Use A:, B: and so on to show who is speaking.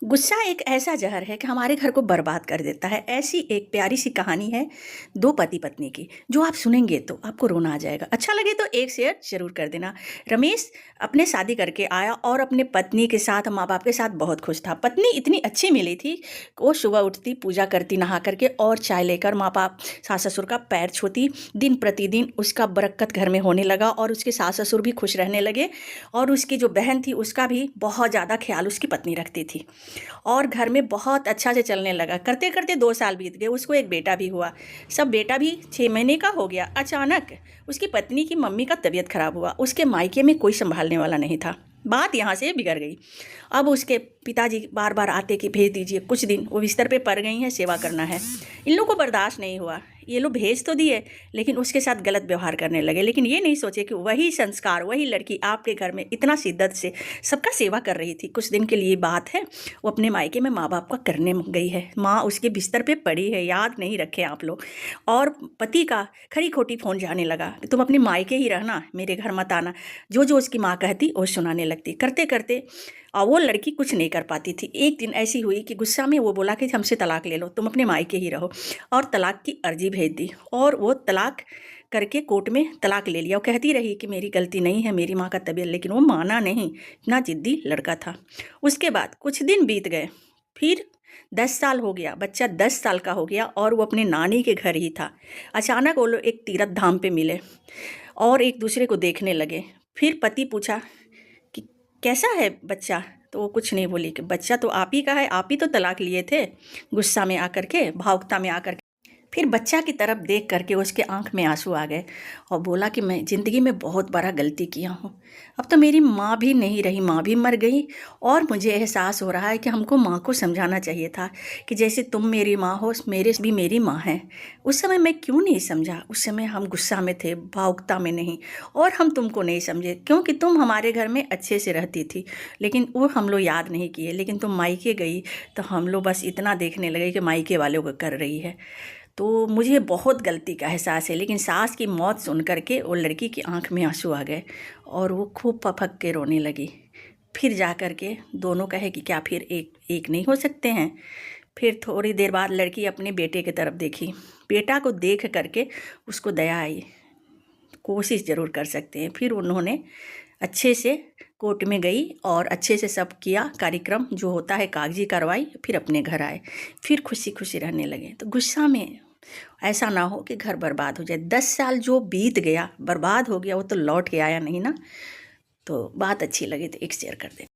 A: गुस्सा एक ऐसा ज़हर है कि हमारे घर को बर्बाद कर देता है। ऐसी एक प्यारी सी कहानी है दो पति पत्नी की, जो आप सुनेंगे तो आपको रोना आ जाएगा। अच्छा लगे तो एक शेयर ज़रूर कर देना। रमेश अपने शादी करके आया और अपने पत्नी के साथ, माँ बाप के साथ बहुत खुश था। पत्नी इतनी अच्छी मिली थी कि वो सुबह उठती, पूजा करती नहा करके और चाय लेकर माँ बाप, सास ससुर का पैर छूती। दिन प्रतिदिन उसका बरकत घर में होने लगा और उसके सास ससुर भी खुश रहने लगे। और उसकी जो बहन थी उसका भी बहुत ज़्यादा ख्याल उसकी पत्नी रखती थी और घर में बहुत अच्छा से चलने लगा। करते करते 2 साल बीत गए, उसको एक बेटा भी हुआ। सब बेटा भी 6 महीने का हो गया। अचानक उसकी पत्नी की मम्मी का तबीयत खराब हुआ। उसके मायके में कोई संभालने वाला नहीं था। बात यहाँ से बिगड़ गई। अब उसके पिताजी बार बार आते कि भेज दीजिए। कुछ दिन वो बिस्तर पे पड़ गई हैं, सेवा करना है। इन लोगों को बर्दाश्त नहीं हुआ। ये लोग भेज तो दिए लेकिन उसके साथ गलत व्यवहार करने लगे। लेकिन ये नहीं सोचे कि वही संस्कार, वही लड़की आपके घर में इतना शिद्दत से सबका सेवा कर रही थी। कुछ दिन के लिए बात है, वो अपने मायके में माँ बाप का करने गई है। माँ उसके बिस्तर पे पड़ी है, याद नहीं रखे आप लोग। और पति का खरी खोटी फ़ोन जाने लगा कि तुम अपने मायके ही रहना, मेरे घर मत आना। जो जो उसकी माँ कहती वो सुनाने लगती। करते करते और वो लड़की कुछ नहीं कर पाती थी। एक दिन ऐसी हुई कि गुस्सा में वो बोला कि हमसे तलाक ले लो, तुम अपने मायके ही रहो। और तलाक की अर्जी भेज दी और वो तलाक करके कोर्ट में तलाक ले लिया। वो कहती रही कि मेरी गलती नहीं है, मेरी माँ का तबीयत, लेकिन वो माना नहीं। इतना जिद्दी लड़का था। उसके बाद कुछ दिन बीत गए, फिर 10 साल हो गया। बच्चा 10 साल का हो गया और वो अपने नानी के घर ही था। अचानक वो लोग एक तीर्थ धाम पे मिले और एक दूसरे को देखने लगे। फिर पति पूछा कि कैसा है बच्चा, तो वो कुछ नहीं बोली कि बच्चा तो आप ही का है, आप ही तो तलाक लिए थे। गुस्सा में आकर के, भावुकता में आकर के फिर बच्चा की तरफ देख करके उसके आंख में आंसू आ गए और बोला कि मैं ज़िंदगी में बहुत बड़ा गलती किया हूँ। अब तो मेरी माँ भी नहीं रही, माँ भी मर गई और मुझे एहसास हो रहा है कि हमको माँ को समझाना चाहिए था कि जैसे तुम मेरी माँ हो, मेरे भी मेरी माँ है। उस समय मैं क्यों नहीं समझा? उस समय हम गुस्सा में थे, भावुकता में नहीं। और हम तुमको नहीं समझे क्योंकि तुम हमारे घर में अच्छे से रहती थी, लेकिन वो हम लोग याद नहीं किए। लेकिन तुम मायके गई तो हम लोग बस इतना देखने लगे कि मायके वालों को कर रही है। तो मुझे बहुत गलती का एहसास है। लेकिन सास की मौत सुन करके वो लड़की की आंख में आंसू आ गए और वो खूब फपक के रोने लगी। फिर जा कर के दोनों कहे कि क्या फिर एक नहीं हो सकते हैं? फिर थोड़ी देर बाद लड़की अपने बेटे की तरफ देखी। बेटा को देख करके उसको दया आई, कोशिश ज़रूर कर सकते हैं। फिर उन्होंने अच्छे से कोर्ट में गई और अच्छे से सब किया, कार्यक्रम जो होता है कागजी कार्रवाई। फिर अपने घर आए, फिर खुशी खुशी रहने लगे। तो गुस्सा में ऐसा ना हो कि घर बर्बाद हो जाए। 10 साल जो बीत गया, बर्बाद हो गया, वो तो लौट के आया नहीं ना। तो बात अच्छी लगी तो एक शेयर कर दें।